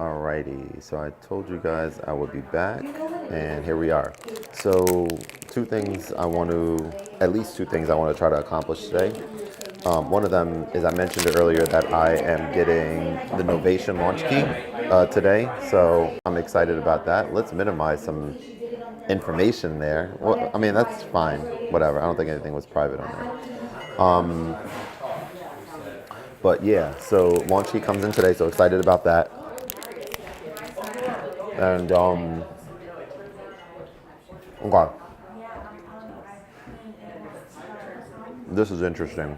Alrighty, so I told you guys I would be back, and here we are. So, at least two things I want to try to accomplish today. One of them is I mentioned it earlier that I am getting the Novation launch key today, so I'm excited about that. Let's minimize some information there. Well, I mean, that's fine, whatever. I don't think anything was private on there. But yeah, so launch key comes in today, so excited about that. And okay, this is interesting.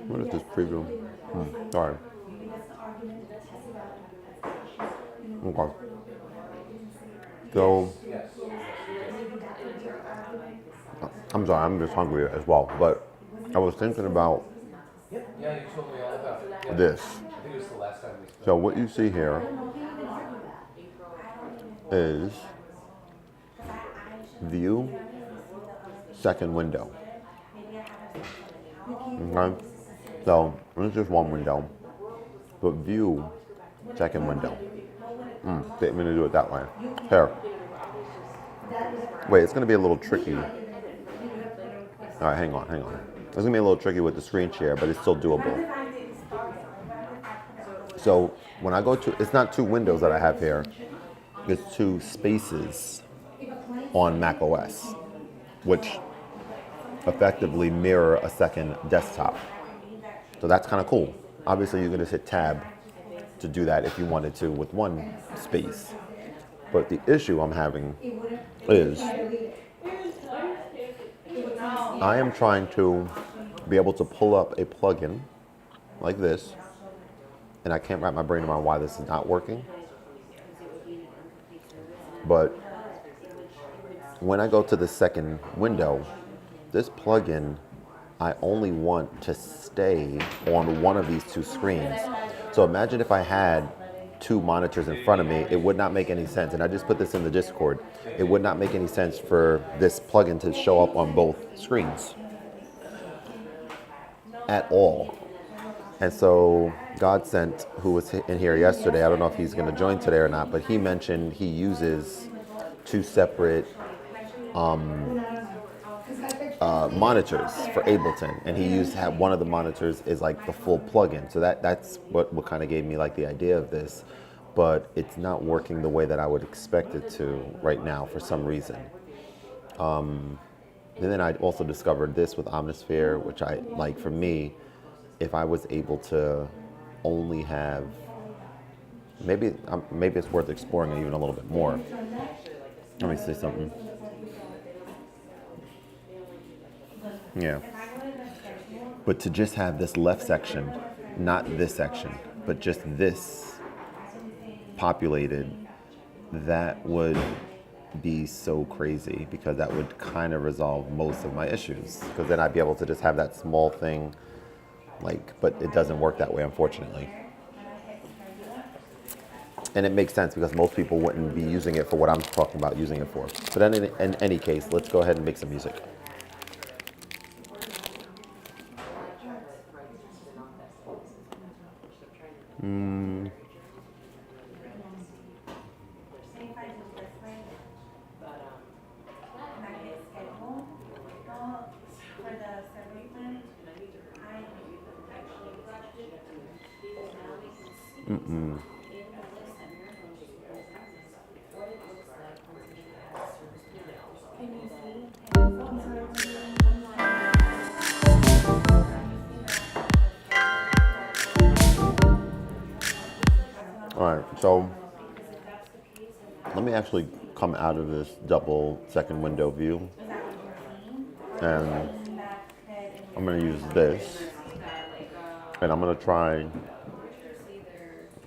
What is this preview? Sorry. Okay. So I'm sorry, I'm just hungry as well. But I was thinking about this. So what you see here is view, second window. Okay? So this is just one window, but view, second window. Didn't mean to do it that way. Here. Wait, it's going to be a little tricky. All right, hang on. It's going to be a little tricky with the screen share, but it's still doable. So when I go to, it's not two windows that I have here. It's two spaces on Mac OS, which effectively mirror a second desktop. So that's kind of cool. Obviously, you can just hit tab to do that if you wanted to with one space. But the issue I'm having is I am trying to be able to pull up a plugin like this, and I can't wrap my brain around why this is not working. But when I go to the second window, this plugin, I only want to stay on one of these two screens. So imagine if I had two monitors in front of me, it would not make any sense. And I just put this in the Discord. It would not make any sense for this plugin to show up on both screens at all. And so Godsent, who was in here yesterday, I don't know if he's going to join today or not, but he mentioned he uses two separate monitors for Ableton, and he had one of the monitors is like the full plugin. So that's what kind of gave me like the idea of this, but it's not working the way that I would expect it to right now for some reason. And then I also discovered this with Omnisphere, which I like. For me, if I was able to only have, maybe it's worth exploring it even a little bit more. Let me say something. Yeah. But to just have this left section, not this section, but just this populated, that would be so crazy, because that would kind of resolve most of my issues. Because then I'd be able to just have that small thing, but it doesn't work that way, unfortunately. And it makes sense because most people wouldn't be using it for what I'm talking about using it for. But in any case, let's go ahead and make some music. All right, so let me actually come out of this double second window view, and I'm going to use this, and I'm going to try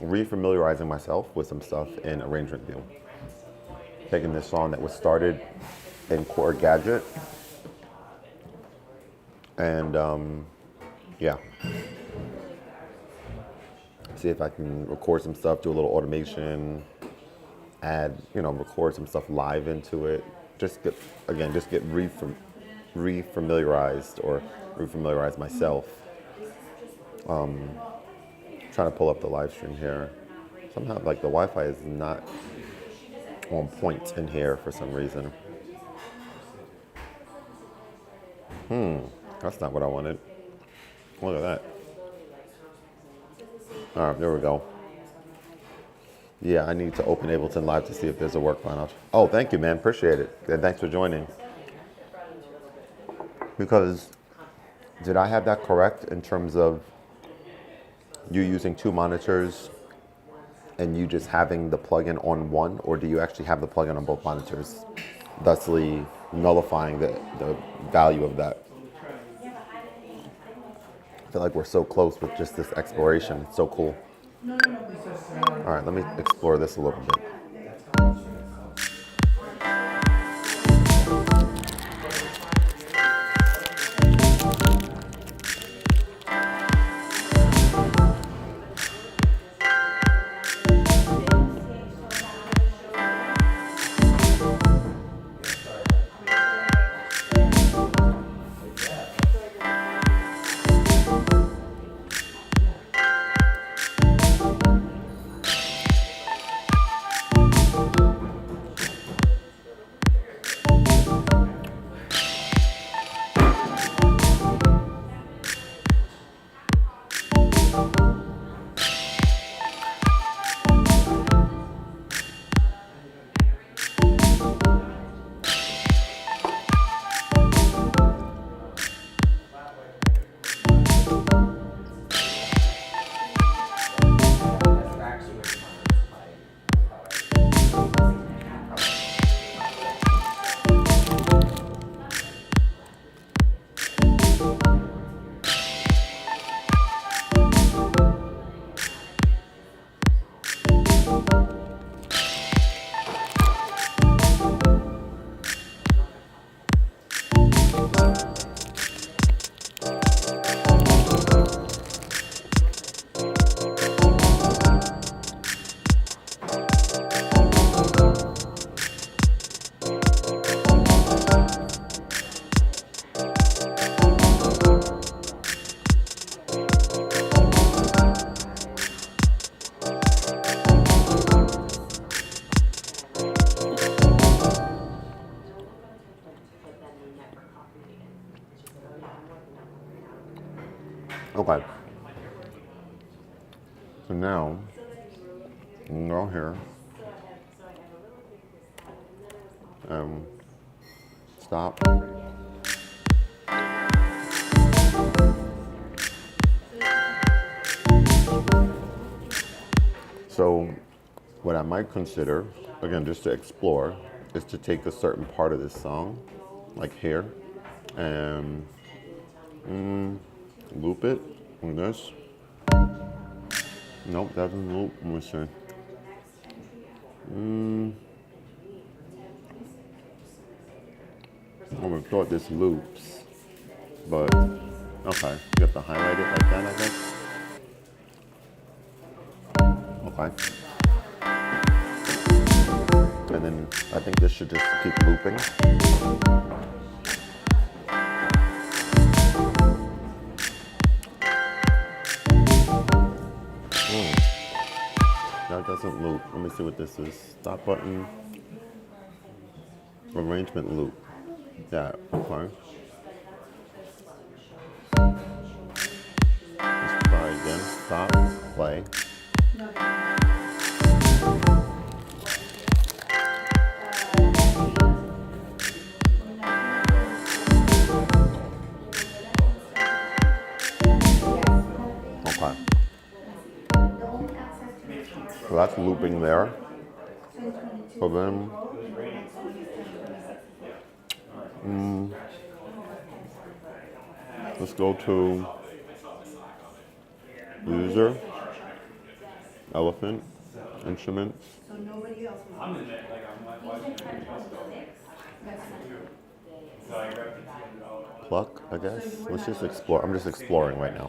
re-familiarizing myself with some stuff in arrangement view. Taking this song that was started in Chord Gadget, and yeah. See if I can record some stuff, do a little automation, record some stuff live into it. Just get re-familiarized or re-familiarize myself. Trying to pull up the live stream here. Somehow, like the Wi-Fi is not on point in here for some reason. That's not what I wanted. Look at that. All right, there we go. Yeah, I need to open Ableton Live to see if there's a workaround. Oh, thank you, man. Appreciate it. And thanks for joining. Because did I have that correct in terms of you using 2 monitors and you just having the plugin on one, or do you actually have the plugin on both monitors, thusly nullifying the value of that? I feel like we're so close with just this exploration. It's so cool. All right, let me explore this a little bit. Okay. So now, you can go here. Stop. So what I might consider, again, just to explore, is to take a certain part of this song, like here, and loop it like this. Nope, that doesn't loop. Let me see. I would have thought this loops, but okay. You have to highlight it like that, I guess. Okay. And then I think this should just keep looping. That doesn't loop. Let me see what this is. Stop button. Arrangement loop. Yeah, okay. Let's try again. Stop, play. Okay. So that's looping there. So then, let's go to user, elephant, instruments. Pluck, I guess. Let's just explore. I'm just exploring right now.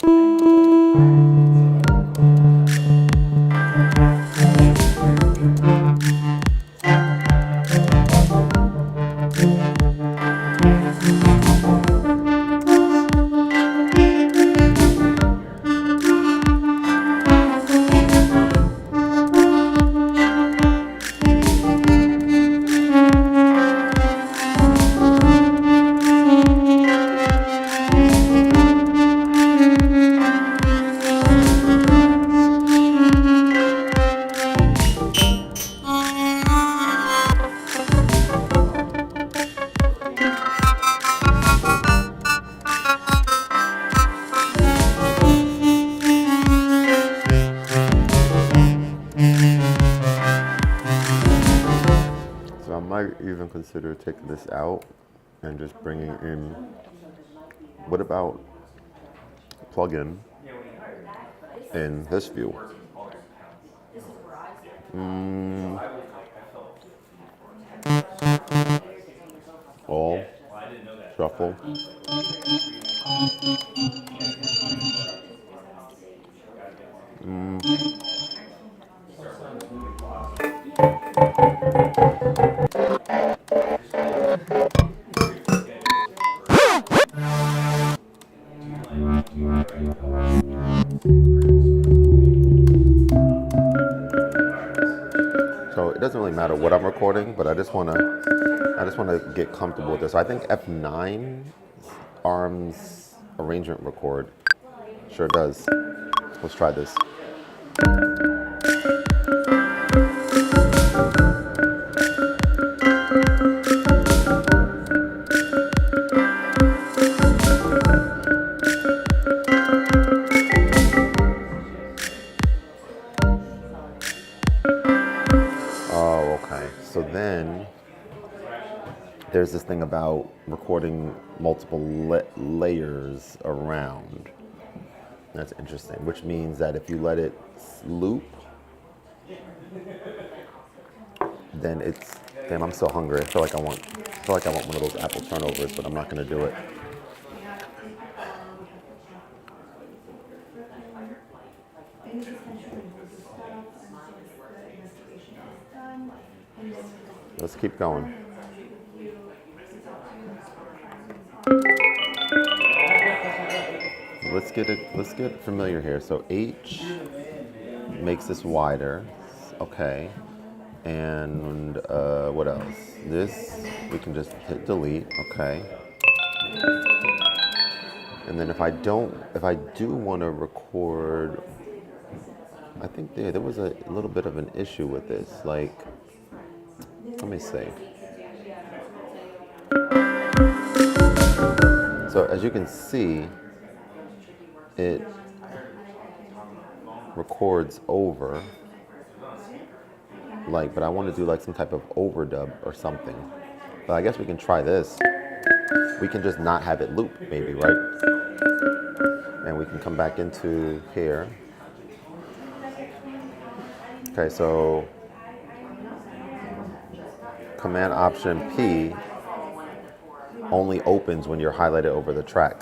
consider taking this out and just bringing in, what about plug-in in this view? All, shuffle. So it doesn't really matter what I'm recording, but I just wanna get comfortable with this. So I think F9 arms arrangement record. Sure does. Let's try this. Oh, okay. So then there's this thing about recording multiple layers around. That's interesting, which means that if you let it loop, then it's, damn, I'm still hungry. I feel like I want one of those apple turnovers, but I'm not gonna do it. Let's keep going. Let's get familiar here. So H makes this wider. Okay. And what else? This, we can just hit delete. Okay. And then if I do want to record, I think there was a little bit of an issue with this. Like, let me see. So as you can see, it records over, like, but I want to do like some type of overdub or something. But I guess we can try this. We can just not have it loop, maybe, right? And we can come back into here. Okay, so Command Option P only opens when you're highlighted over the track.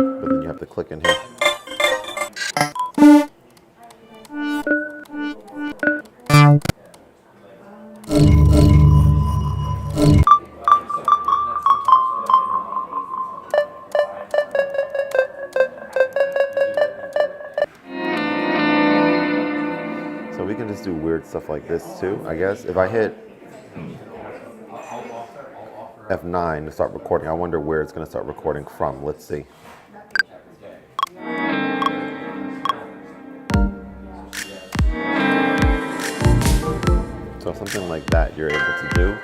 But then you have to click in here. So we can just do weird stuff like this too, I guess. If I hit F9 to start recording, I wonder where it's going to start recording from. Let's see. So something like that you're able to do.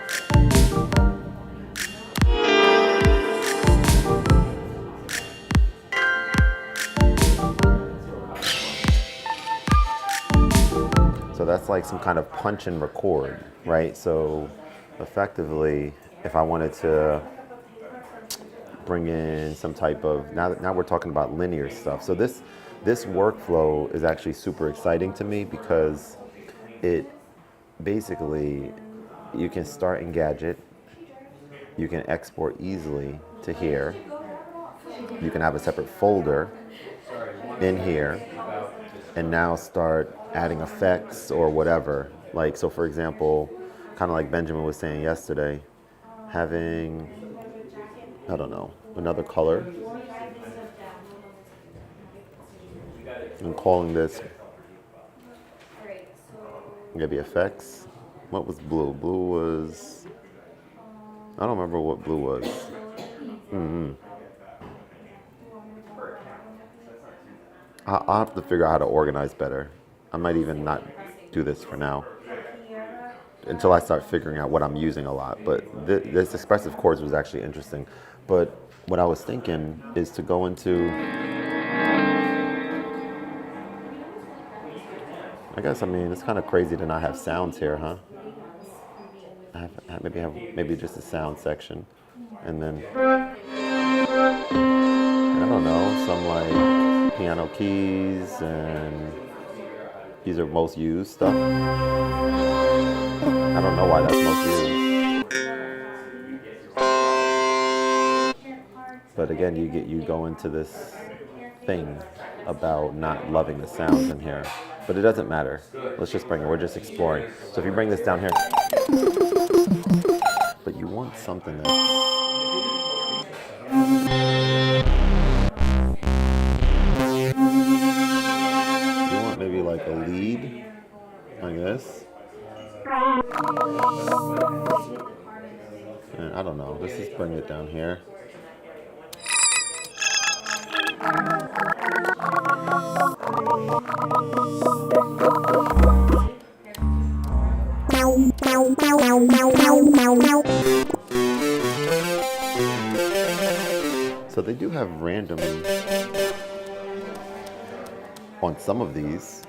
So that's like some kind of punch and record, right? So effectively, if I wanted to bring in some type of, now we're talking about linear stuff. So this workflow is actually super exciting to me because it basically, you can start Engadget, you can export easily to here, you can have a separate folder in here, and now start adding effects or whatever. Like, so for example, kind of like Benjamin was saying yesterday, having, I don't know, another color, and calling this maybe effects. What was blue? Blue was, I don't remember what blue was. I'll have to figure out how to organize better. I might even not do this for now until I start figuring out what I'm using a lot. But this expressive chords was actually interesting. But what I was thinking is to go into, I guess, I mean, it's kind of crazy to not have sounds here, huh? Maybe just a sound section. And then, I don't know, some like piano keys, and these are most used stuff. I don't know why that's most used. But again, you go into this thing about not loving the sounds in here. But it doesn't matter. Let's just bring it. We're just exploring. So if you bring this down here, but you want something that's you want maybe like a lead, like this. And I don't know. Let's just bring it down here. So they do have random on some of these.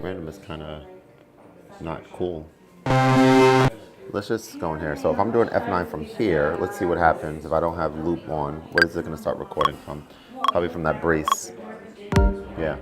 Random is kind of not cool. Let's just go in here. So if I'm doing F9 from here, let's see what happens if I don't have loop on. Where is it going to start recording from? Probably from that brace. Yeah.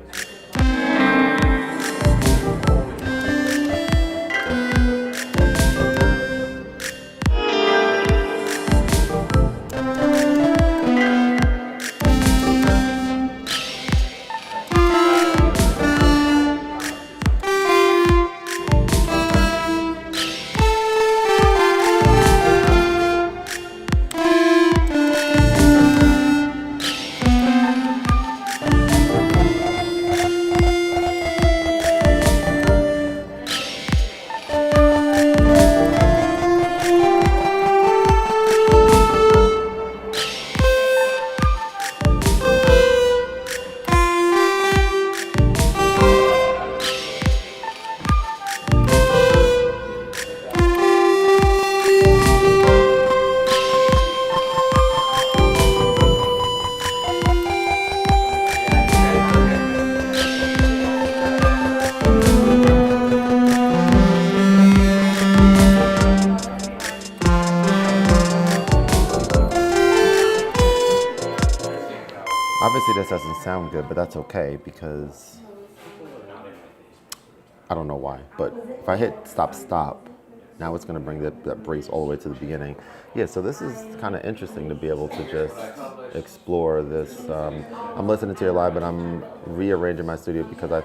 Obviously this doesn't sound good, but that's okay because I don't know why. But if I hit stop, now it's going to bring that brace all the way to the beginning. Yeah, so this is kind of interesting to be able to just explore this. I'm listening to you live, but I'm rearranging my studio because I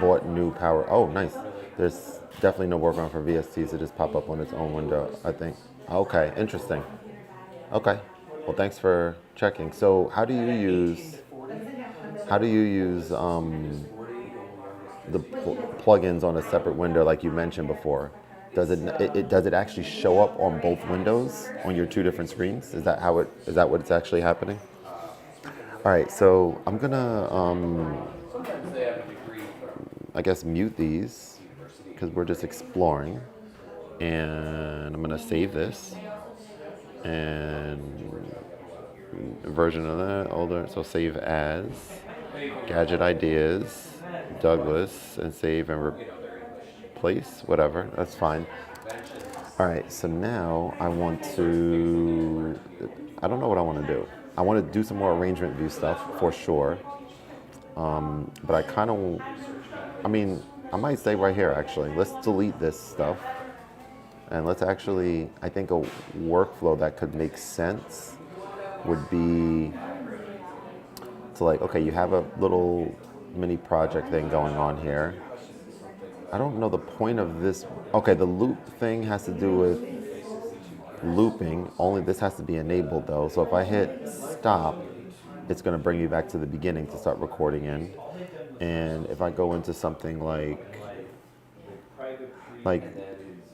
bought new power. Oh, nice. There's definitely no workaround for VSTs to just pop up on its own window, I think. Okay, interesting. Okay. Well, thanks for checking. So how do you use the plugins on a separate window like you mentioned before? Does it actually show up on both windows on your two different screens? Is that what it's actually happening? All right, so I'm gonna I guess mute these because we're just exploring, and I'm gonna save this and version of that older. So save as Gadget Ideas, Douglas, and save and replace, whatever, that's fine. All right, so now I don't know what I want to do. I want to do some more arrangement view stuff for sure. But I might stay right here actually. Let's delete this stuff. And let's actually, I think a workflow that could make sense would be to like, okay, you have a little mini project thing going on here. I don't know the point of this. Okay, the loop thing has to do with looping. Only this has to be enabled though. So if I hit stop, it's gonna bring me back to the beginning to start recording in. And if I go into something like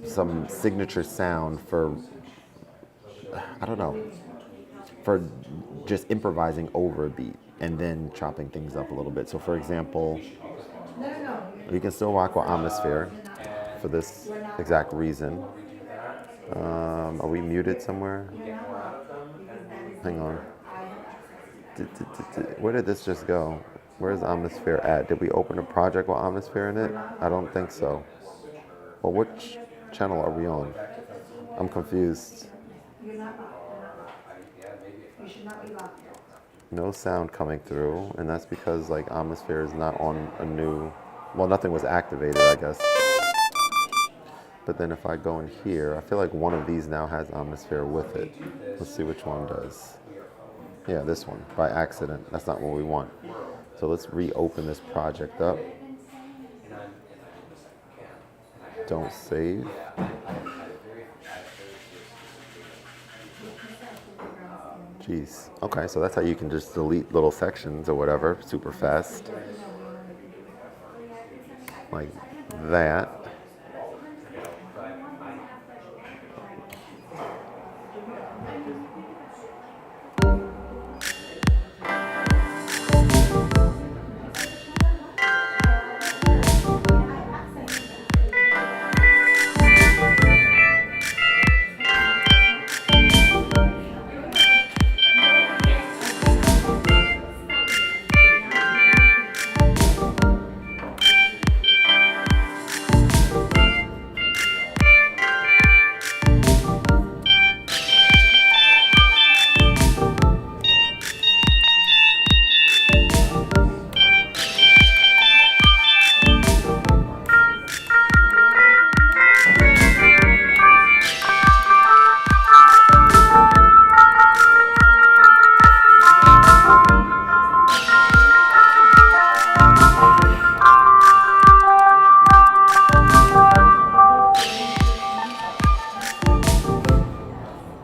some signature sound for, I don't know, for just improvising over a beat and then chopping things up a little bit. So for example, You can still rock with Omnisphere for this exact reason. Are we muted somewhere? Hang on. Where did this just go? Where's Omnisphere at? Did we open a project with Omnisphere in it? I don't think so. Well, which channel are we on? I'm confused. No sound coming through, and that's because like Omnisphere is not on a new, well, nothing was activated, I guess. But then if I go in here, I feel like one of these now has Omnisphere with it. Let's see which one does. Yeah, this one, by accident. That's not what we want. So let's reopen this project up. Don't save. Jeez. Okay, so that's how you can just delete little sections or whatever super fast. Like that.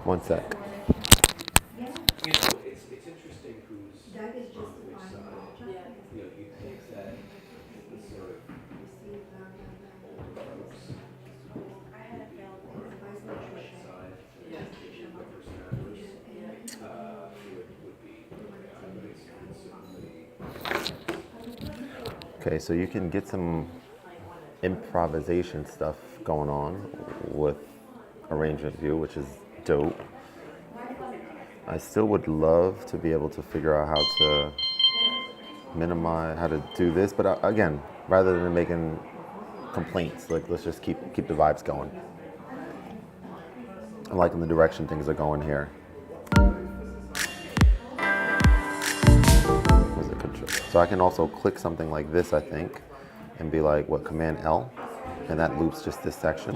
One sec. Okay, so you can get some improvisation stuff going on with arrangement view, which is dope. I still would love to be able to figure out how to minimize, how to do this, but again, rather than making complaints, like let's just keep the vibes going. I'm liking the direction things are going here. So I can also click something like this, I think, and be like, what, Command L? And that loops just this section.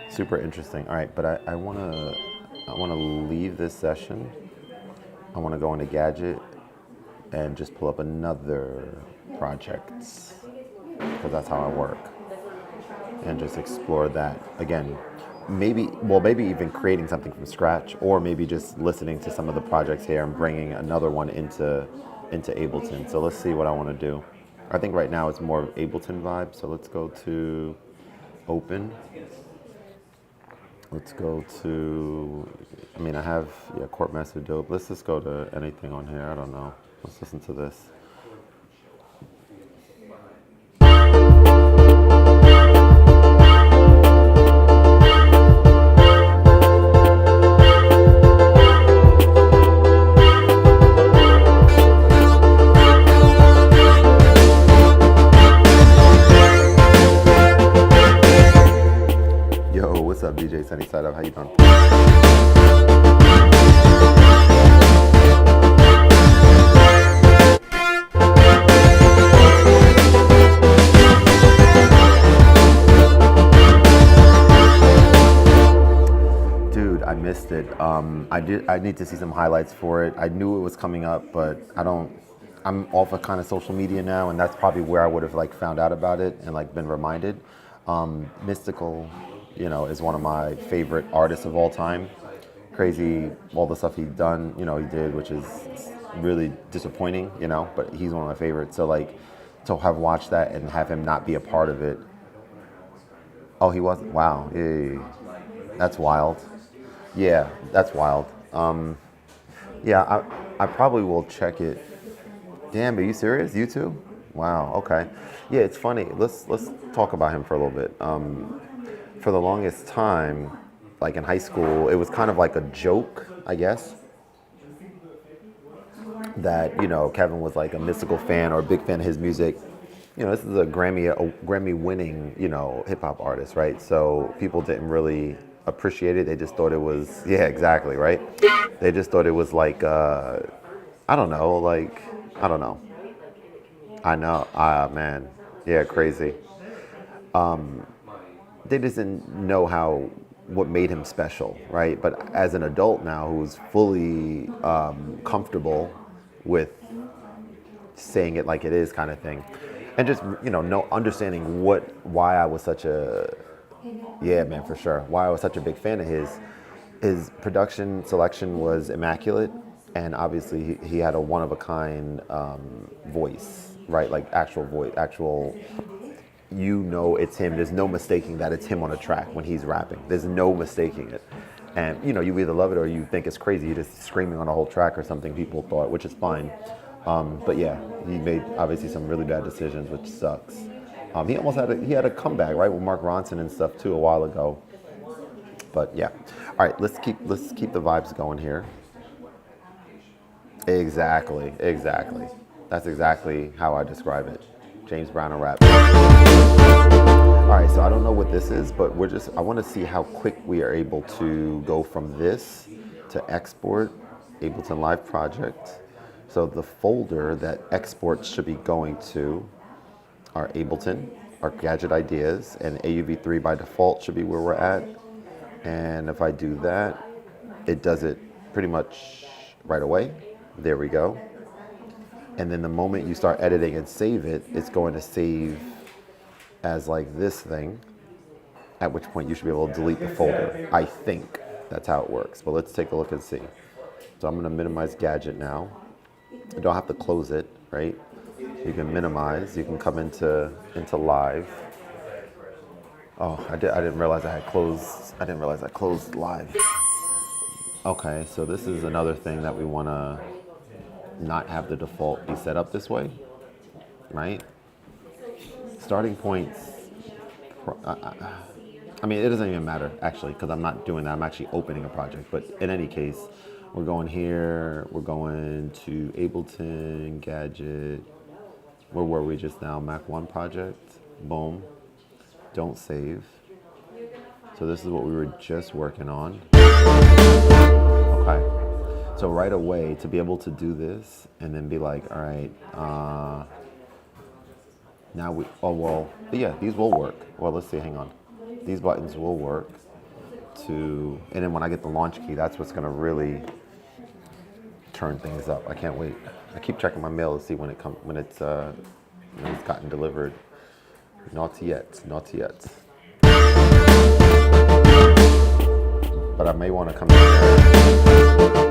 Super interesting. All right, but I wanna leave this session. I wanna go into Gadget and just pull up another project, because that's how I work, and just explore that again. Maybe even creating something from scratch, or maybe just listening to some of the projects here and bringing another one into Ableton. So let's see what I want to do. I think right now it's more of Ableton vibe. So let's go to Open. Let's go to, I mean, I have, Court Master Dope. Let's just go to anything on here. I don't know. Let's listen to this. Yo, what's up, DJ Sunny Side Up? How you doing? I missed it. I need to see some highlights for it. I knew it was coming up, but I'm off of kind of social media now, and that's probably where I would have like found out about it and like been reminded. Mystical, is one of my favorite artists of all time. Crazy, all the stuff he did, which is really disappointing, but he's one of my favorites. So like, to have watched that and have him not be a part of it Oh, he wasn't. Wow. Yeah, yeah, yeah. That's wild. Yeah, that's wild. Yeah, I probably will check it. Damn, are you serious? You too? Wow. Okay. Yeah, it's funny. Let's talk about him for a little bit. For the longest time, like in high school, it was kind of like a joke, I guess, that Kevin was like a mystical fan or a big fan of his music. This is a Grammy winning hip hop artist, right? So people didn't really appreciate it. They just thought it was, yeah, exactly, right. They just thought it was like I don't know, like I don't know. I know, man, yeah, crazy. They just didn't know how what made him special, right? But as an adult now, who's fully comfortable with saying it like it is, kind of thing, and just no understanding why I was such a, yeah, man, for sure, why I was such a big fan of his. His production selection was immaculate, and obviously he had a one of a kind voice, right? Like actual voice, actual. It's him. There's no mistaking that it's him on a track when he's rapping. There's no mistaking it. And you either love it or you think it's crazy. You're just screaming on a whole track or something, people thought, which is fine. But yeah, he made obviously some really bad decisions, which sucks. He had a comeback, right, with Mark Ronson and stuff too a while ago. But yeah. All right, let's keep the vibes going here. Exactly, exactly. That's exactly how I describe it. James Brown and rap. All right, so I don't know what this is, but I want to see how quick we are able to go from this to export Ableton Live project. So the folder that exports should be going to our Ableton, our gadget ideas, and AUV3 by default should be where we're at. And if I do that, it does it pretty much right away. There we go. And then the moment you start editing and save it, it's going to save as like this thing, at which point you should be able to delete the folder. I think that's how it works, but let's take a look and see. So I'm gonna minimize gadget now. You don't have to close it, right? You can minimize, you can come into live. Oh, I didn't realize I didn't realize I closed live. Okay, so this is another thing that we wanna not have the default be set up this way, right? Starting points, I mean, it doesn't even matter actually, because I'm not doing that. I'm actually opening a project, but in any case, we're going here, we're going to Ableton, Gadget, where were we just now? Mac 1 project, boom, don't save. So this is what we were just working on. Okay. So right away, to be able to do this and then be like, all right, yeah, these will work. Well, let's see, hang on. These buttons will work and then when I get the launch key, that's what's gonna really turn things up. I can't wait. I keep checking my mail to see when it's gotten delivered. Not yet, not yet. But I may want to come in here.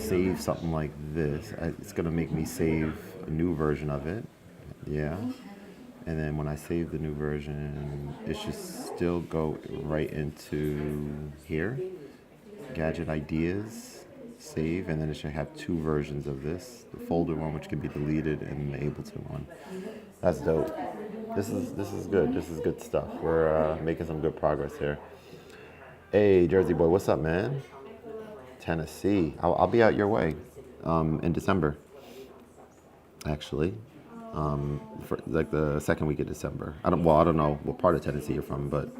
save something like this, it's gonna make me save a new version of it. Yeah. And then when I save the new version, it should still go right into here. Gadget ideas, save, and then it should have two versions of this. The folder one, which can be deleted, and the Ableton one. That's dope. This is good. This is good stuff. We're making some good progress here. Hey, Jersey boy, what's up, man? Tennessee. I'll be out your way in December, actually. For like the second week of December. I don't know what part of Tennessee you're from, but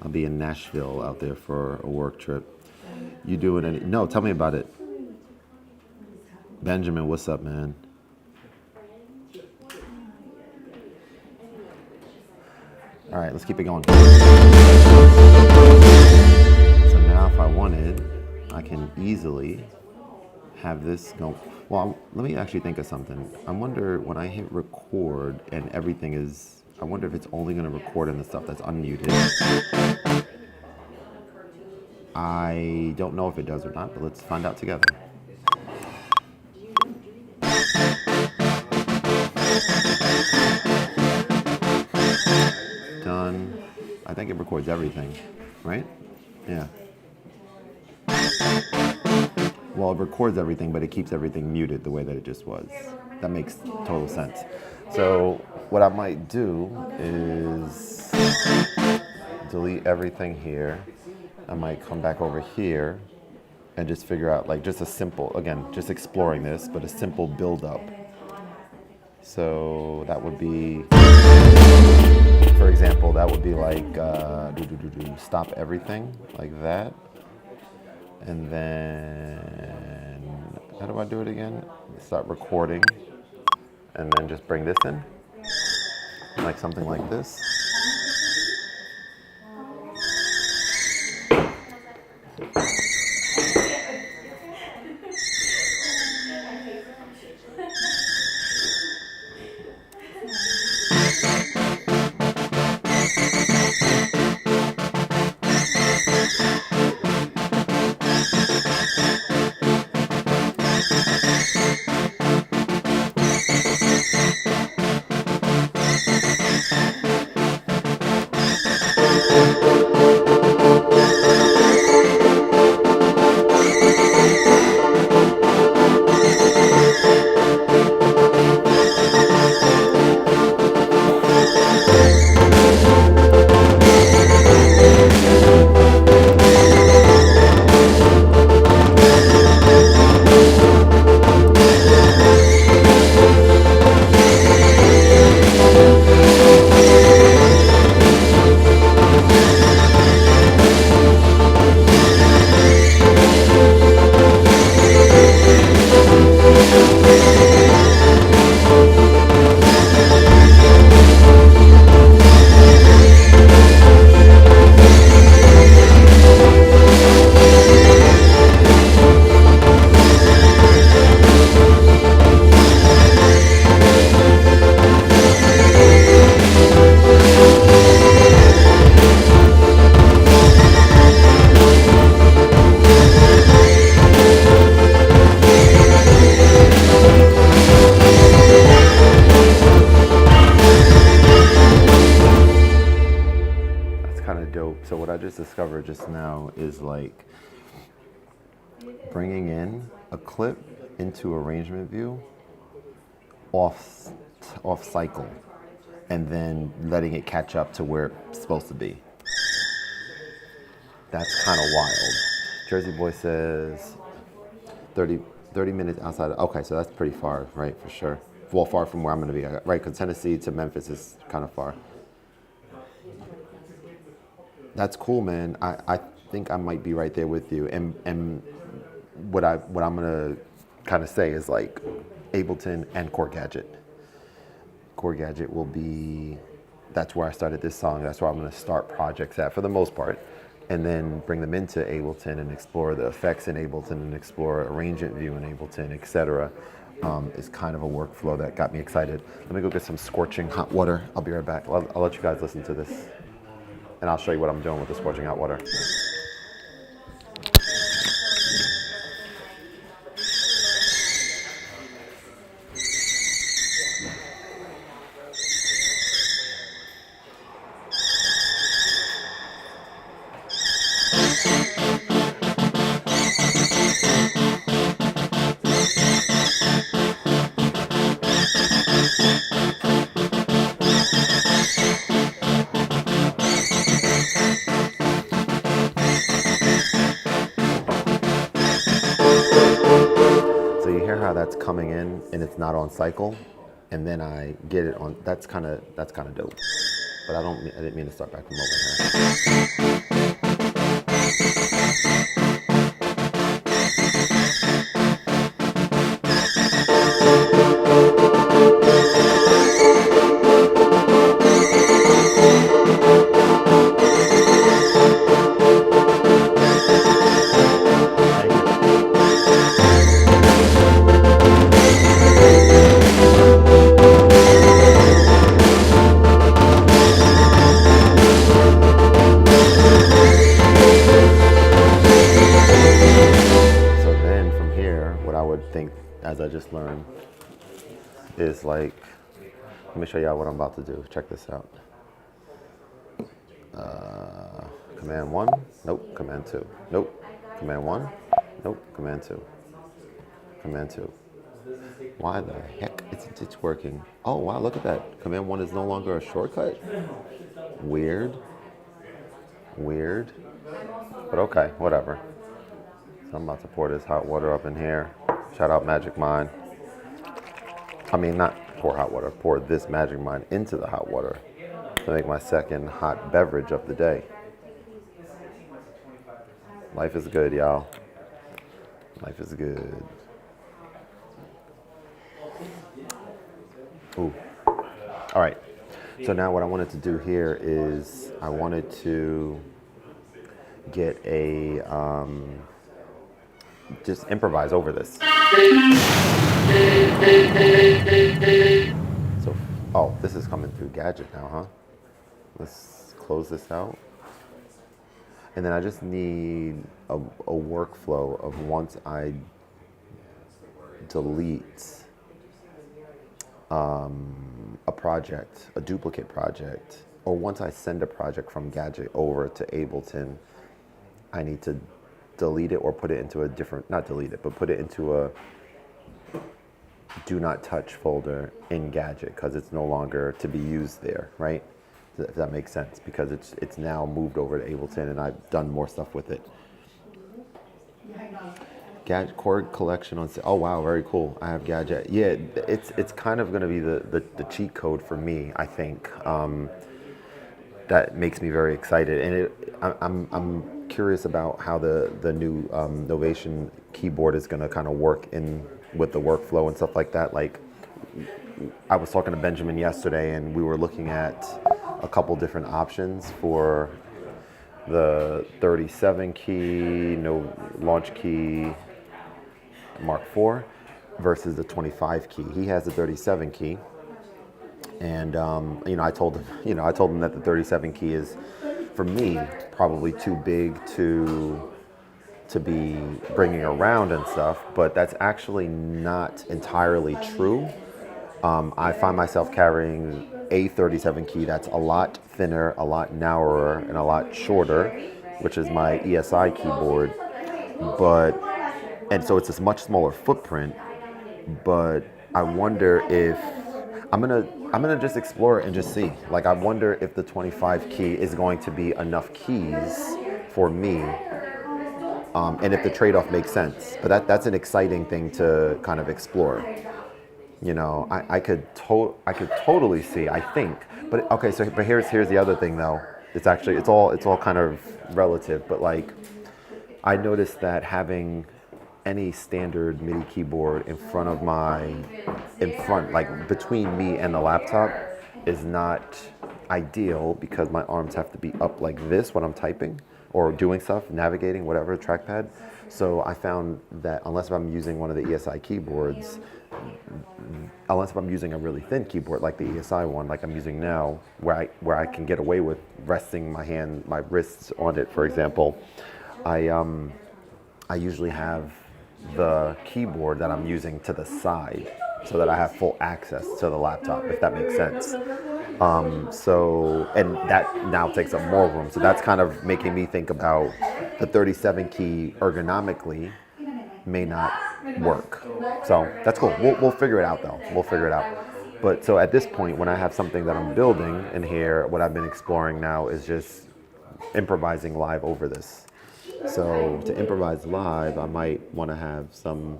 I'll be in Nashville out there for a work trip. You doing any? No, tell me about it. Benjamin, what's up, man? All right, let's keep it going. So now if I wanted, I can easily have this go. Well, let me actually think of something. I wonder when I hit record and everything is, I wonder if it's only going to record in the stuff that's unmuted. I don't know if it does or not, but let's find out together. Done. I think it records everything, right? Yeah. Well, it records everything, but it keeps everything muted the way that it just was. That makes total sense. So what I might do is delete everything here. I might come back over here and just figure out like just a simple, again, just exploring this, but a simple build up. So that would be, for example, that would be like stop everything like that. And then, how do I do it again? Start recording, and then just bring this in, like something like this. So what I just discovered just now is like bringing in a clip into arrangement view off cycle and then letting it catch up to where it's supposed to be. That's kind of wild. Jersey Boy says 30 minutes outside. Okay, so that's pretty far, right, for sure. Well, far from where I'm going to be, right, because Tennessee to Memphis is kind of far. That's cool, man. I think I might be right there with you. And what I'm gonna kind of say is like Ableton and Core Gadget. Core Gadget will be, that's where I started this song. That's where I'm gonna start projects at for the most part. And then bring them into Ableton and explore the effects in Ableton and explore arrangement view in Ableton, etc. Is kind of a workflow that got me excited. Let me go get some scorching hot water. I'll be right back. I'll let you guys listen to this. And I'll show you what I'm doing with the scorching hot water. it's not on cycle, and then I get it on. That's kind of dope. But I didn't mean to start back from over here. As I just learned, is like, let me show y'all what I'm about to do. Check this out. Command 1, nope, Command 2, nope, Command 1, nope, Command 2, Command 2. Why the heck isn't it working? Oh wow, look at that. Command 1 is no longer a shortcut? Weird. Weird. But okay, whatever. So I'm about to pour this hot water up in here. Shout out Magic Mind. I mean, not pour hot water, pour this Magic Mind into the hot water to make my second hot beverage of the day. Life is good, y'all. Life is good. Ooh. All right. So now what I wanted to do here is I wanted to get a, just improvise over this. So, oh, this is coming through Gadget now, huh? Let's close this out. And then I just need a workflow of once I delete a project, a duplicate project, or once I send a project from Gadget over to Ableton, I need to delete it or put it into a different, not delete it, but put it into a do not touch folder in Gadget because it's no longer to be used there, right? If that makes sense, because it's now moved over to Ableton and I've done more stuff with it. Gadget chord collection on, oh wow, very cool. I have Gadget. Yeah, it's kind of gonna be the cheat code for me, I think. That makes me very excited, and I'm curious about how the new Novation keyboard is gonna kind of work in with the workflow and stuff like that. Like, I was talking to Benjamin yesterday, and we were looking at a couple different options for the 37 key, no launch key Mark IV versus the 25 key. He has the 37 key, and I told him that the 37 key is, for me, probably too big to be bringing around and stuff, but that's actually not entirely true. I find myself carrying a 37 key that's a lot thinner, a lot narrower, and a lot shorter, which is my ESI keyboard. And so it's a much smaller footprint, but I wonder if I'm gonna just explore it and just see. Like, I wonder if the 25 key is going to be enough keys for me, and if the trade-off makes sense. But that's an exciting thing to kind of explore. You know, I could totally see, I think. But okay, but here's the other thing though. It's all kind of relative, but like, I noticed that having any standard MIDI keyboard in front, like between me and the laptop, is not ideal because my arms have to be up like this when I'm typing or doing stuff, navigating, whatever, trackpad. So I found that unless I'm using one of the ESI keyboards, unless if I'm using a really thin keyboard like the ESI one, like I'm using now, where I can get away with resting my wrists on it, for example, I usually have the keyboard that I'm using to the side so that I have full access to the laptop, if that makes sense. And that now takes up more room. So that's kind of making me think about the 37 key ergonomically may not work. So that's cool. We'll figure it out though. We'll figure it out. But so at this point, when I have something that I'm building in here, what I've been exploring now is just improvising live over this. So to improvise live, I might want to have some,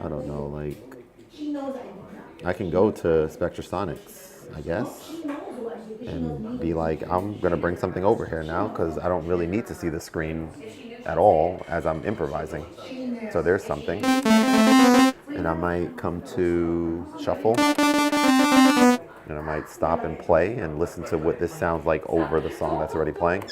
I don't know, like I can go to Spectrasonics, I guess, and be like, I'm gonna bring something over here now because I don't really need to see the screen at all as I'm improvising. So there's something. And I might come to shuffle, and I might stop and play and listen to what this sounds like over the song that's already playing.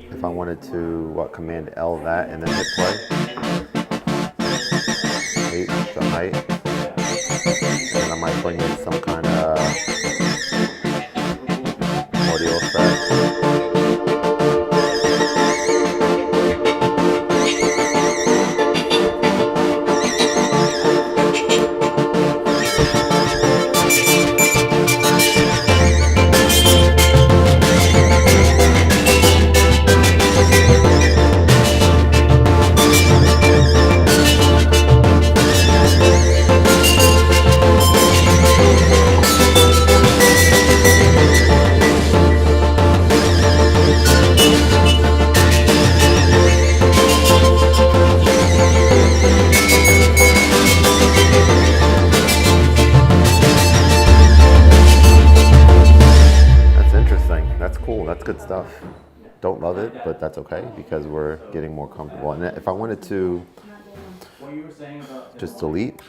If I wanted to Command L that and then hit play, H the height, and I might bring in some kind of audio effect. That's good stuff. Don't love it, but that's okay because we're getting more comfortable. And if I wanted to just delete,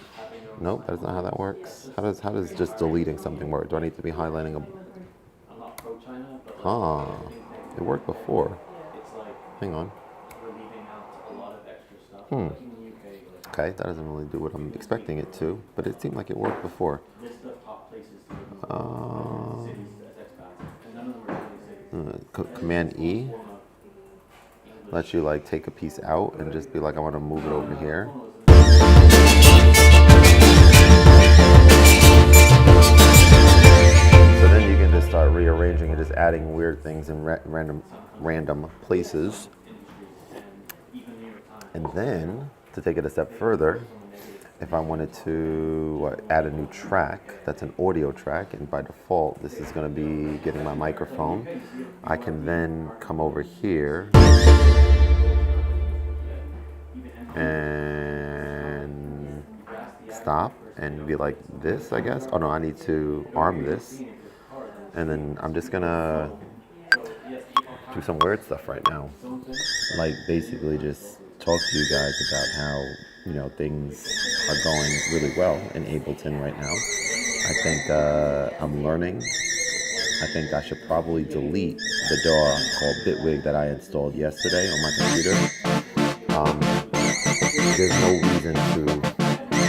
nope, that's not how that works. How does just deleting something work? Do I need to be highlighting a? It worked before. Hang on. Okay, that doesn't really do what I'm expecting it to, but it seemed like it worked before. Command E lets you like take a piece out and just be like, I want to move it over here. So then you can just start rearranging and just adding weird things in random places. And then to take it a step further, if I wanted to add a new track, that's an audio track, and by default, this is going to be getting my microphone. I can then come over here and stop and be like this, I guess. Oh no, I need to arm this. And then I'm just going to do some weird stuff right now. Like basically just talk to you guys about how things are going really well in Ableton right now. I think I'm learning. I think I should probably delete the DAW called Bitwig that I installed yesterday on my computer. There's no reason to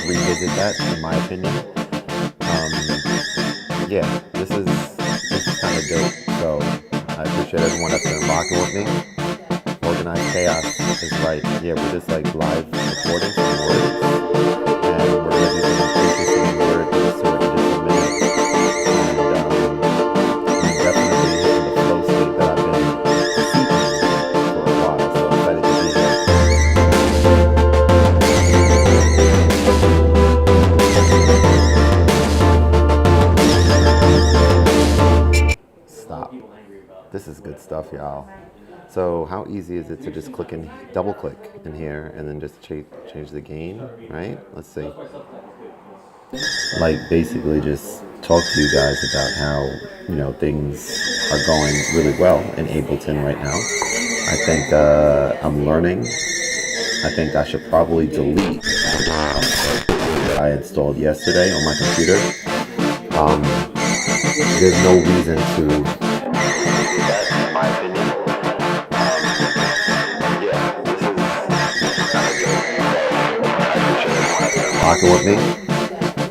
revisit that, in my opinion. Yeah, this is kind of dope. So I appreciate everyone that's been rocking with me. Organized Chaos is right. Yeah, we're just like live recording some words, and we're going to do some interesting words so in just a minute. And I'm definitely hitting the flow state that I've been seeking for a while, so I'm excited to be here. Stop. This is good stuff. stuff, y'all. So how easy is it to just double click in here and then just change the gain, right? Let's see. Like basically just talk to you guys about how, things are going really well in Ableton right now. I think I'm learning. I think I should probably delete what I installed yesterday on my computer. There's no reason to do that, in my opinion. Yeah, this is rocking with me.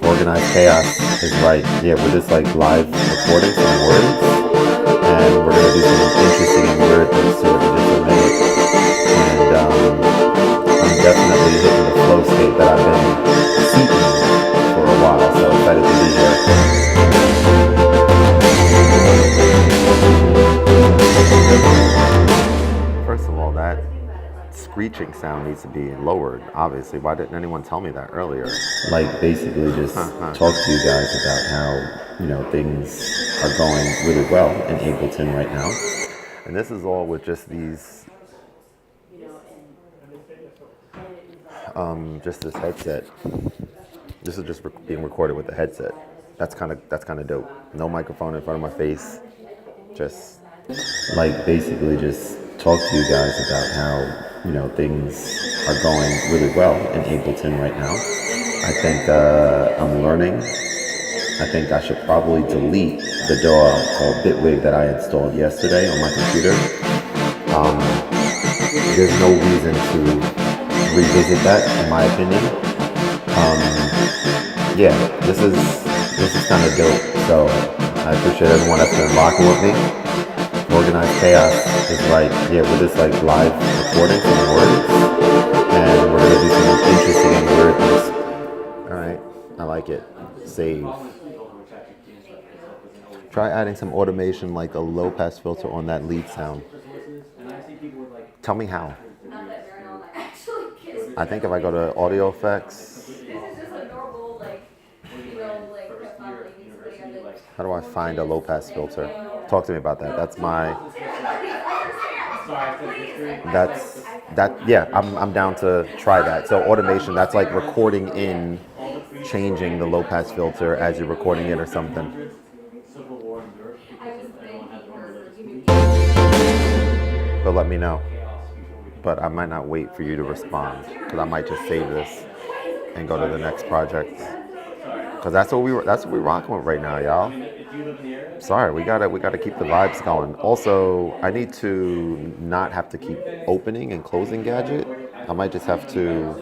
Organized chaos is right. Yeah, we're just like live recording some words, and we're gonna do some interesting and weird things to it in just a minute. And I'm definitely hitting the flow state that I've been seeking for a while. So excited to be here. First of all, that screeching sound needs to be lowered, obviously. Why didn't anyone tell me that earlier? Like basically just talk to you guys about how, things are going really well in Ableton right now. And this is all with just these, just this headset. This is just being recorded with the headset. That's kind of dope. No microphone in front of my face. Just like basically just talk to you guys about how, things are going really well in Ableton right now. I think I'm learning. I think I should probably delete the DAW called Bitwig that I installed yesterday on my computer. There's no reason to revisit that, in my opinion. Yeah, this is kind of dope. So I appreciate everyone that's been rocking with me. Organized chaos is right. Yeah, we're just like live recording some words, and we're gonna do some interesting and weird things. All right, I like it. Save. Try adding some automation like a low pass filter on that lead sound. Tell me how. I think if I go to audio effects, how do I find a low pass filter? Talk to me about that. Yeah, I'm down to try that. So automation, that's like recording in, changing the low pass filter as you're recording it or something. But let me know. But I might not wait for you to respond, because I might just save this and go to the next project. Because that's what we're rocking with right now, y'all. Sorry, we gotta keep the vibes going. Also, I need to not have to keep opening and closing Gadget. I might just have to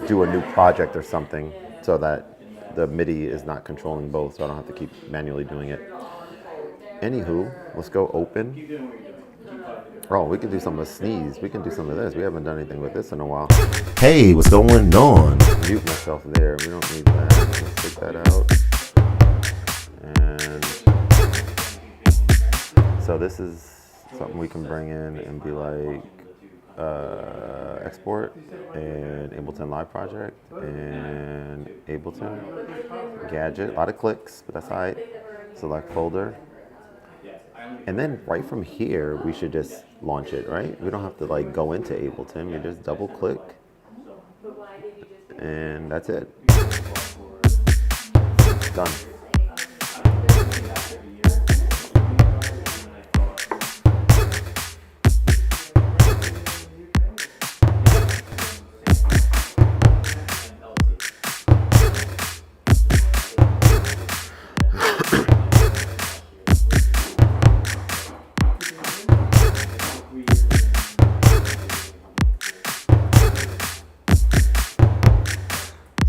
do a new project or something so that the MIDI is not controlling both, so I don't have to keep manually doing it. Anywho, let's go open. Oh, we can do some of Sneeze. We can do some of this. We haven't done anything with this in a while. Hey, what's going on? Mute myself there. We don't need that. Let's take that out. And so this is something we can bring in and be like, export and Ableton Live project and Ableton Gadget. A lot of clicks, but that's all right. Select folder. And then right from here, we should just launch it, right? We don't have to like go into Ableton. We just double click and that's it. Done.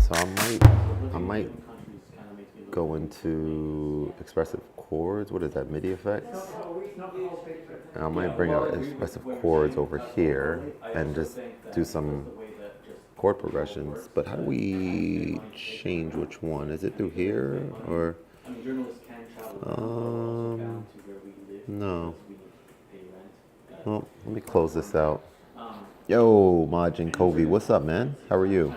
So I might go into expressive chords. What is that, MIDI effects? And I might bring out expressive chords over here and just do some chord progressions. But how do we change which one? Is it through here or? No. Well, let me close this out. Yo, Majin Kovi, what's up, man? How are you?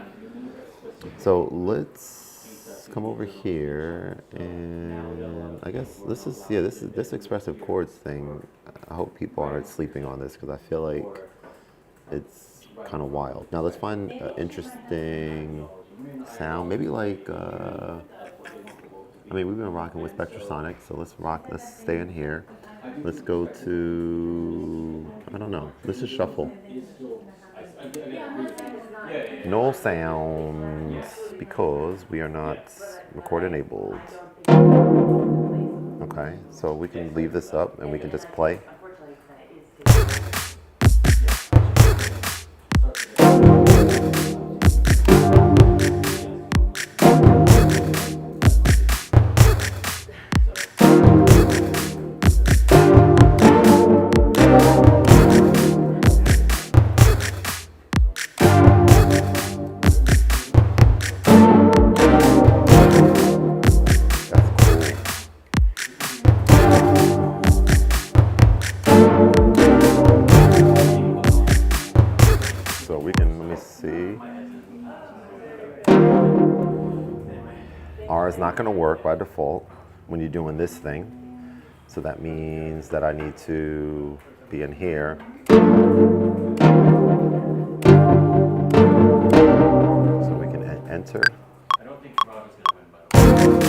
So let's let's come over here, and I guess this expressive chords thing. I hope people aren't sleeping on this because I feel like it's kind of wild. Now let's find an interesting sound. Maybe like I mean, we've been rocking with Spectrasonic, so let's stay in here. Let's go to, I don't know, let's just shuffle. No sounds because we are not record enabled. Okay, so we can leave this up and we can just play. So we can, let me see. R is not going to work by default when you're doing this thing. So that means that I need to be in here. So we can enter. I don't think Rob is going to win, by the way.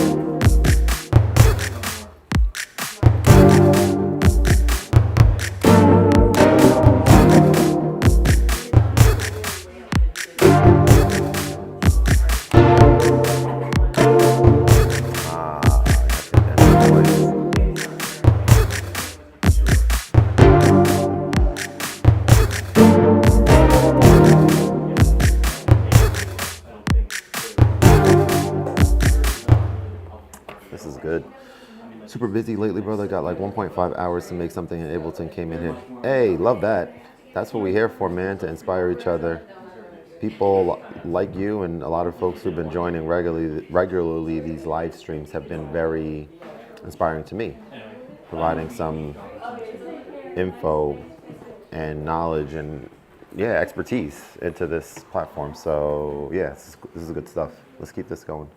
This is good. Super busy lately, brother. Got like 1.5 hours to make something, and Ableton came in here. Hey, love that. That's what we're here for, man, to inspire each other. People like you and a lot of folks who've been joining regularly these live streams have been very inspiring to me, providing some info and knowledge and expertise into this platform. So yeah, this is good stuff. Let's keep this going.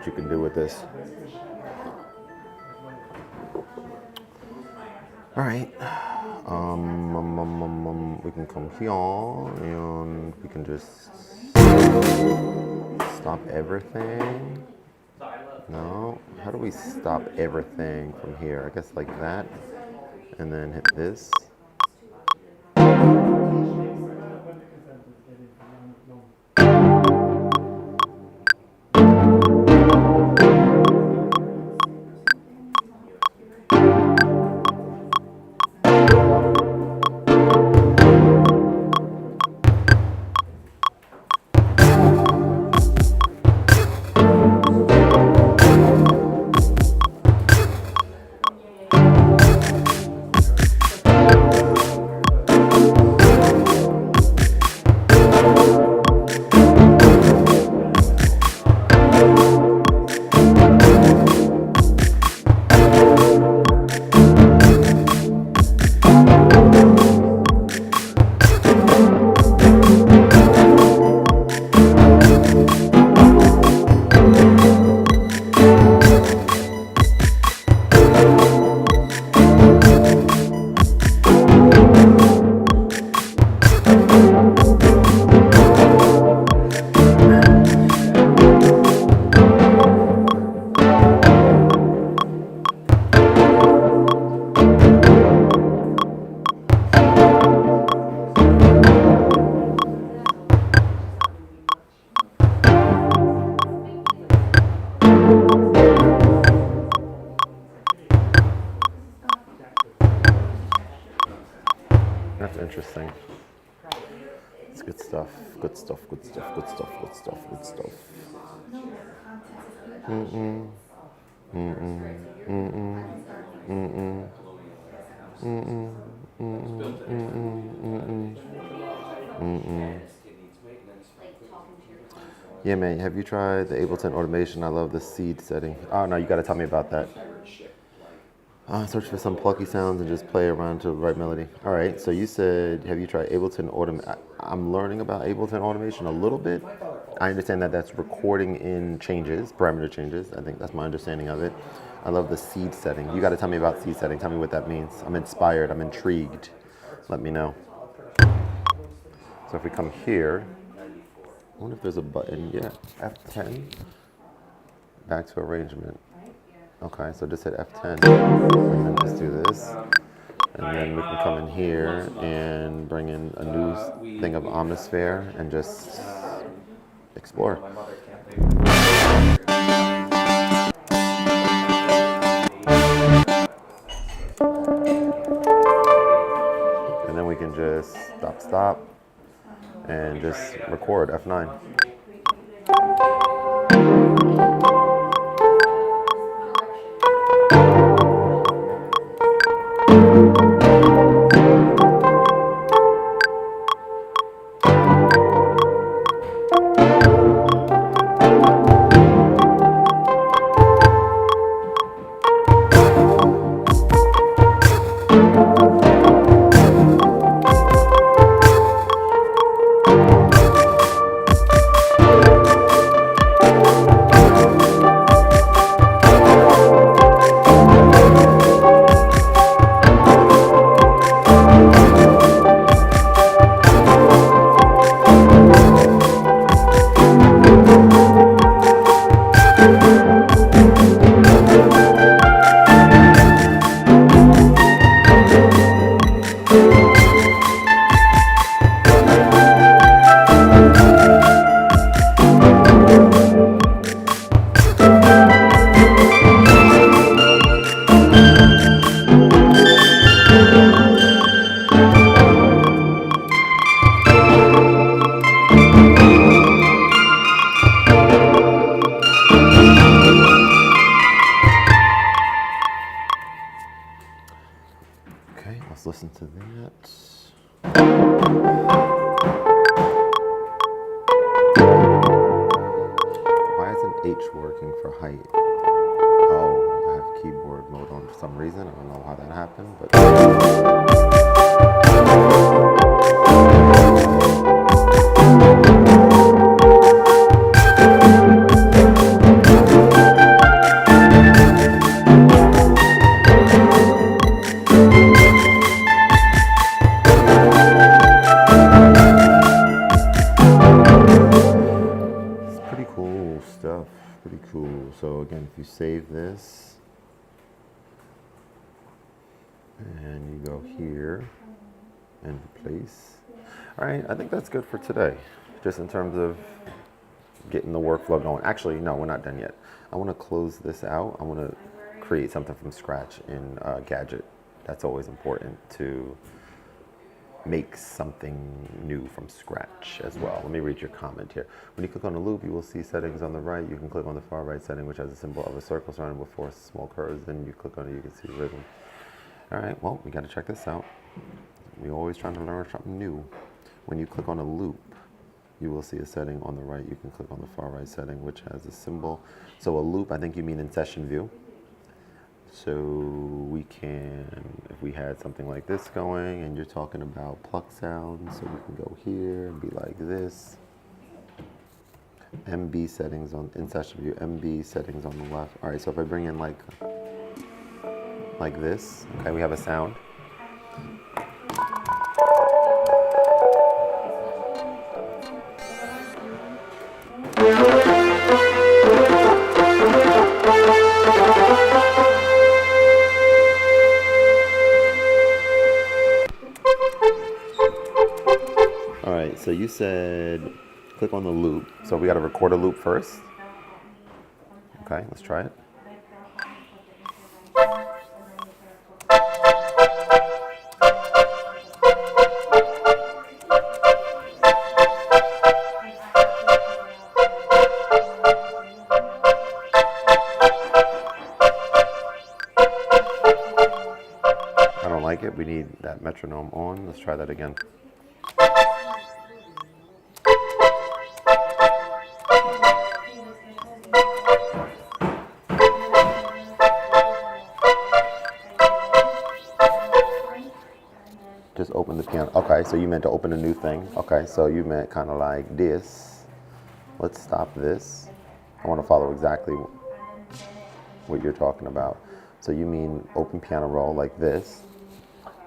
You can do with this. All right. We can come here and we can just stop everything. No. How do we stop everything from here? I guess like that. and then hit this. That's interesting. It's good stuff. Good stuff. Good stuff. Good stuff. Good stuff. Good stuff. Mm-mm. Mm-mm. Mm-mm. Mm-mm. Mm-mm. Mm-mm. Mm-mm. Yeah, man. Have you tried the Ableton automation? I love the seed setting. Oh no, you got to tell me about that. Search for some plucky sounds and just play around to the right melody. All right, so you said, have you tried Ableton Automation? I'm learning about Ableton Automation a little bit. I understand that that's recording in changes, parameter changes. I think that's my understanding of it. I love the seed setting. You got to tell me about seed setting. Tell me what that means. I'm inspired. I'm intrigued. Let me know. So if we come here, I wonder if there's a button. Yeah, F10. Back to arrangement. Okay, so just hit F10, and then just do this. And then we can come in here and bring in a new thing of Omnisphere and just explore. And then we can just stop, and just record F9. Okay, let's listen to that. Why isn't H working for height? Oh, I have keyboard mode on for some reason. I don't know how that happened, but... Pretty cool. So again, if you save this, And you go here and replace. All right, I think that's good for today, just in terms of getting the workflow going. Actually, no, we're not done yet. I want to close this out. I want to create something from scratch in Gadget. That's always important, to make something new from scratch as well. Let me read your comment here. When you click on the loop, you will see settings on the right. You can click on the far right setting, which has a symbol of a circle surrounded with 4 small curves. Then you click on it, you can see rhythm. All right, well, we got to check this out. We're always trying to learn something new. When you click on a loop, you will see a setting on the right. You can click on the far right setting, which has a symbol. So a loop, I think you mean in session view. So we can, if we had something like this going and you're talking about pluck sounds, so we can go here and be like this. MB settings on, in session view, MB settings on the left. All right, so if I bring in like this, okay, we have a sound. All right, so you said click on the loop. So we got to record a loop first. Okay, let's try it. I don't like it. We need that metronome on. Let's try that again. Just open the piano. Okay, so you meant to open a new thing. Okay, so you meant kind of like this. Let's stop this. I want to follow exactly what you're talking about. So you mean open piano roll like this.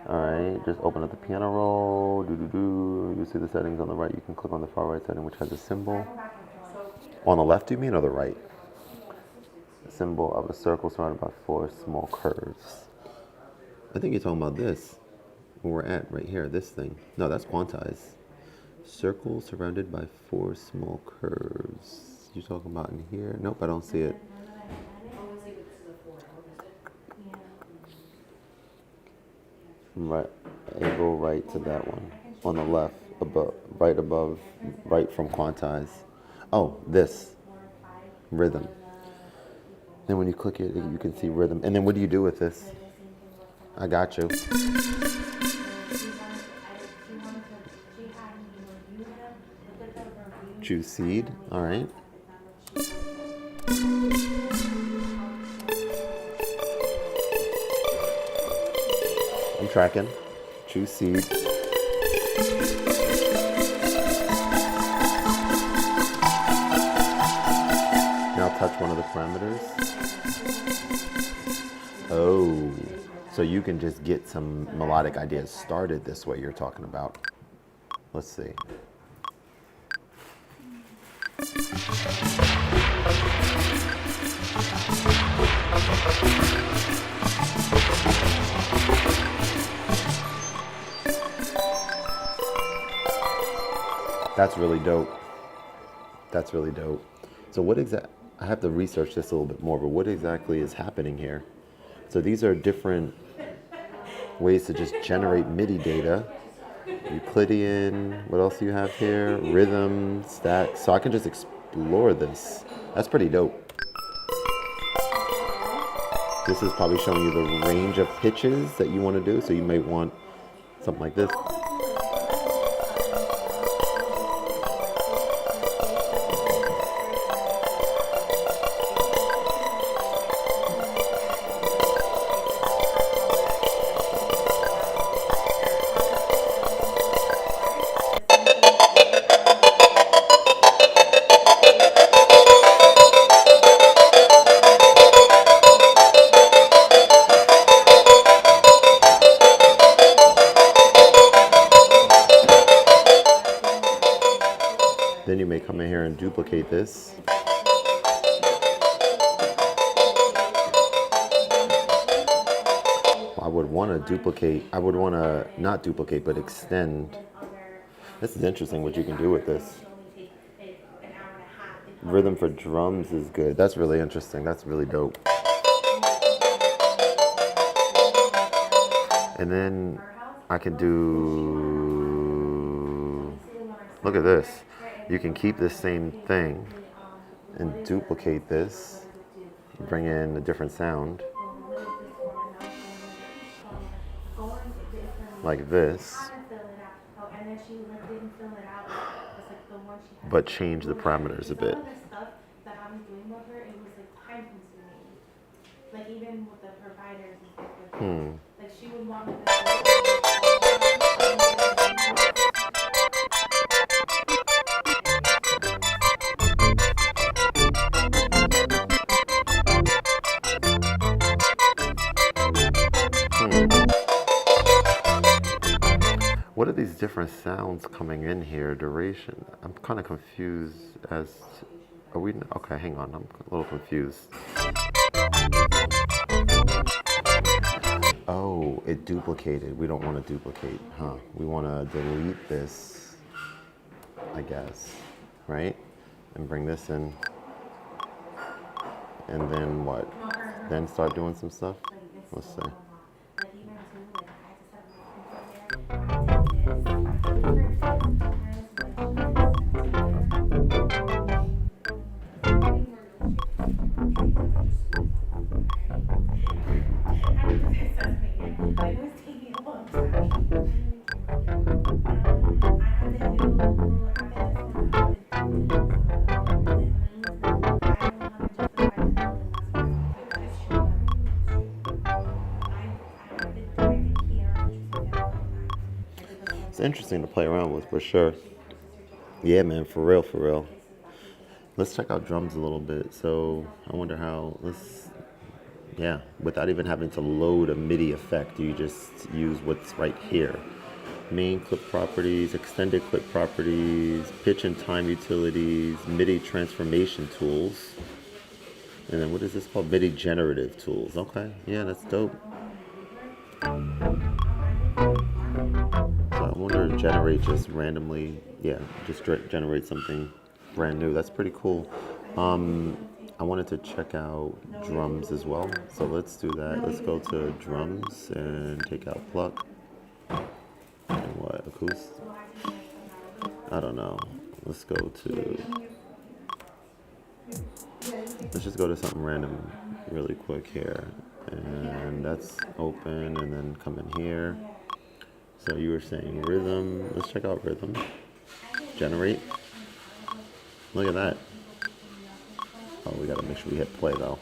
All right, just open up the piano roll. You see the settings on the right. You can click on the far right setting, which has a symbol. On the left, do you mean, or the right? A symbol of a circle surrounded by 4 small curves. I think you're talking about this. Where we're at right here, this thing. No, that's quantize. Circle surrounded by 4 small curves. You talking about in here? Nope, I don't see it. Right, go right to that one. On the left, above, right from quantize. Oh, this. Rhythm. Then when you click it, you can see rhythm. And then what do you do with this? I got you. Choose seed. All right. I'm tracking. Choose seed. Now touch one of the parameters. Oh, so you can just get some melodic ideas started this way you're talking about. Let's see. That's really dope. That's really dope. So what I have to research this a little bit more, but what exactly is happening here? So these are different ways to just generate MIDI data. Euclidean, what else do you have here? Rhythm, stack. So I can just explore this. That's pretty dope. This is probably showing you the range of pitches that you want to do. So you may want something like this. Then you may come in here and duplicate this. Why would want to duplicate. I would want to not duplicate, but extend. This is interesting what you can do with this. Rhythm for drums is good. That's really interesting. That's really dope. And then I can do, look at this. You can keep this same thing and duplicate this, bring in a different sound, like this, but change the parameters a bit. What are these different sounds coming in here? Duration. I'm kind of confused as to, are we, okay, hang on. I'm a little confused. Oh, it duplicated. We don't want to duplicate, huh? We want to delete this, I guess, right? And bring this in. And then what? Then start doing some stuff? Let's see. It's interesting to play around with for sure. Yeah, man, for real, for real. Let's check out drums a little bit. So I wonder how, yeah, without even having to load a MIDI effect, you just use what's right here. Main clip properties, extended clip properties, pitch and time utilities, MIDI transformation tools. And then what is this called? MIDI generative tools. Okay, yeah, that's dope. So I wonder if generate just randomly, yeah, just generate something brand new. That's pretty cool. I wanted to check out drums as well. So let's do that. Let's go to drums and take out pluck. And what, acoustic? I don't know. Let's go to, let's just go to something random really quick here. And that's open, and then come in here. So you were saying rhythm. Let's check out rhythm. Generate. Look at that. Oh, we gotta make sure we hit play though.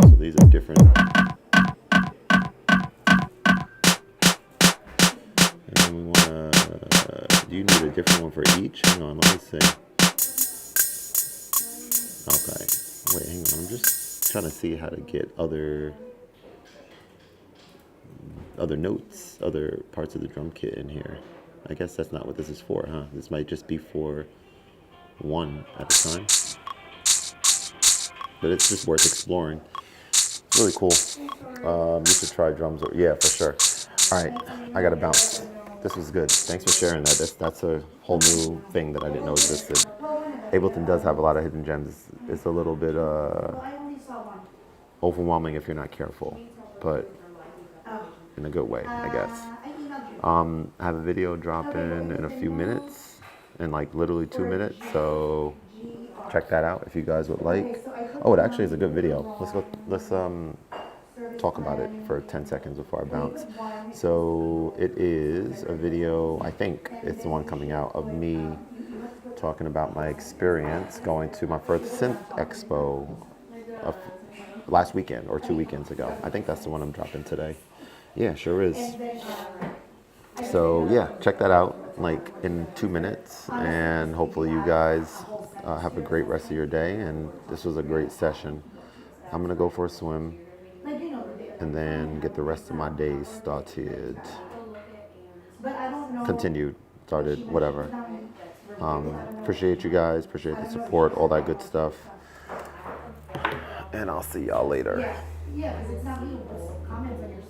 So these are different. And then we wanna, do you need a different one for each? Hang on, let me see. Okay, wait, hang on, I'm just trying to see how to get other notes, other parts of the drum kit in here. I guess that's not what this is for, huh? This might just be for one at a time. But it's just worth exploring. Really cool. You should try drums. Yeah, for sure. All right, I gotta bounce. This was good. Thanks for sharing that. That's a whole new thing that I didn't know existed. Ableton does have a lot of hidden gems. It's a little bit overwhelming if you're not careful, but in a good way, I guess. I have a video dropping in a few minutes, in like literally 2 minutes, so check that out if you guys would like. Oh, it actually is a good video. Let's talk about it for 10 seconds before I bounce. So it is a video, I think it's the one coming out, of me talking about my experience going to my first synth expo last weekend or 2 weekends ago. I think that's the one I'm dropping today. Yeah, sure is. So yeah, check that out like in 2 minutes, and hopefully you guys have a great rest of your day, and this was a great session. I'm gonna go for a swim and then get the rest of my day started. continued, started, whatever. Appreciate you guys, appreciate the support, all that good stuff. And I'll see y'all later. Yeah, because it's not me. Comments on your